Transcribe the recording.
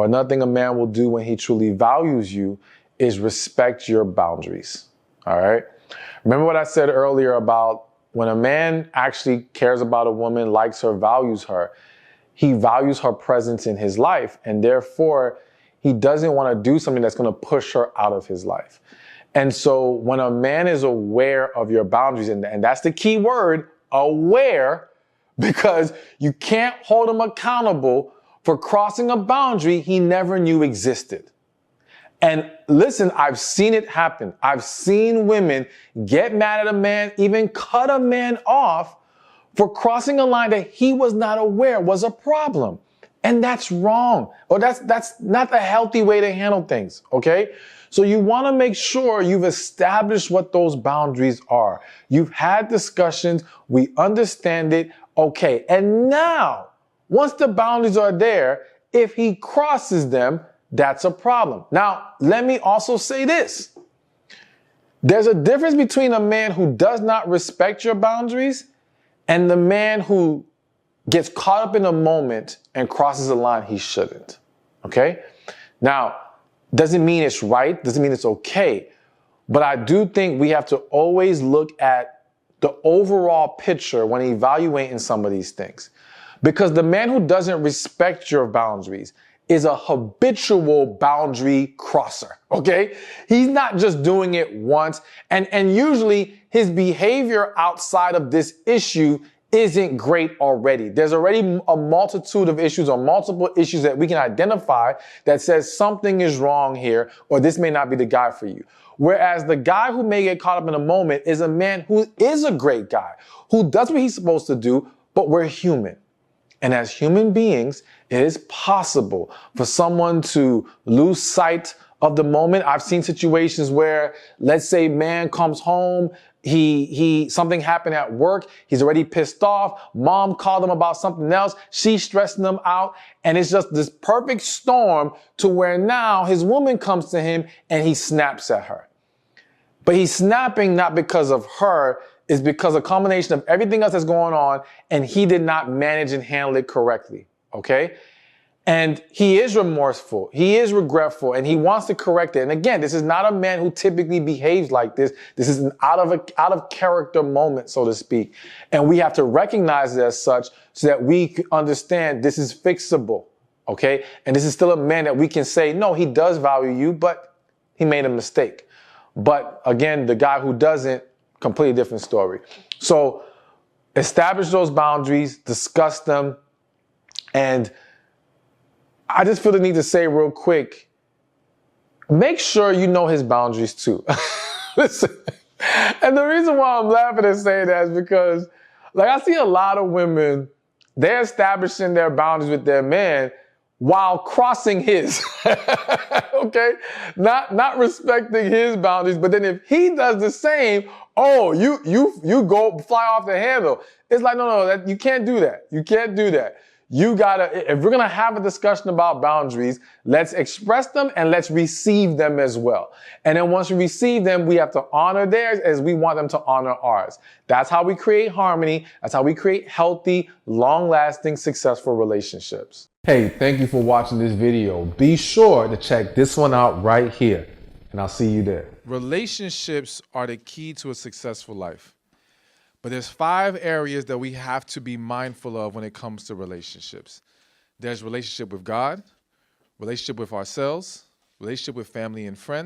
or another thing a man will do when he truly values you is respect your boundaries. All right. Remember what I said earlier about when a man actually cares about a woman, likes her, values her, he values her presence in his life. And therefore, he doesn't want to do something that's going to push her out of his life. And so when a man is aware of your boundaries, and that's the key word, aware, because you can't hold him accountable for crossing a boundary he never knew existed. And listen, I've seen it happen. I've seen women get mad at a man, even cut a man off for crossing a line that he was not aware was a problem. And that's wrong. Or that's not the healthy way to handle things, okay? So you want to make sure you've established what those boundaries are. You've had discussions, we understand it, okay. And now, once the boundaries are there, if he crosses them, that's a problem. Now, let me also say this. There's a difference between a man who does not respect your boundaries and the man who gets caught up in a moment and crosses a line he shouldn't. Okay? Now, doesn't mean it's right, doesn't mean it's okay, but I do think we have to always look at the overall picture when evaluating some of these things. Because the man who doesn't respect your boundaries is a habitual boundary crosser, okay? He's not just doing it once, and usually his behavior outside of this issue isn't great already. There's already a multitude of issues or multiple issues that we can identify that says something is wrong here or this may not be the guy for you. Whereas the guy who may get caught up in a moment is a man who is a great guy, who does what he's supposed to do, but we're human. And as human beings, it is possible for someone to lose sight of the moment. I've seen situations where, let's say, man comes home, something happened at work, he's already pissed off, mom called him about something else, she's stressing him out, and it's just this perfect storm to where now his woman comes to him and he snaps at her. But he's snapping not because of her, it's because a combination of everything else that's going on, and he did not manage and handle it correctly, okay? And he is remorseful, he is regretful, and he wants to correct it. And again, this is not a man who typically behaves like this. This is an out of character moment, so to speak. And we have to recognize it as such so that we understand this is fixable, okay? And this is still a man that we can say, no, he does value you, but he made a mistake. But again, the guy who doesn't, completely different story. So establish those boundaries, discuss them, and I just feel the need to say real quick, make sure you know his boundaries too. Listen, and the reason why I'm laughing and saying that is because, like, I see a lot of women, they're establishing their boundaries with their man while crossing his, okay? Not respecting his boundaries, but then if he does the same, oh, you go fly off the handle. It's like, no, you can't do that. You can't do that. You gotta, if we're gonna have a discussion about boundaries, let's express them and let's receive them as well. And then once we receive them, we have to honor theirs as we want them to honor ours. That's how we create harmony. That's how we create healthy, long-lasting, successful relationships. Hey, thank you for watching this video. Be sure to check this one out right here, and I'll see you there. Relationships are the key to a successful life. But there's 5 areas that we have to be mindful of when it comes to relationships. There's relationship with God, relationship with ourselves, relationship with family and friends,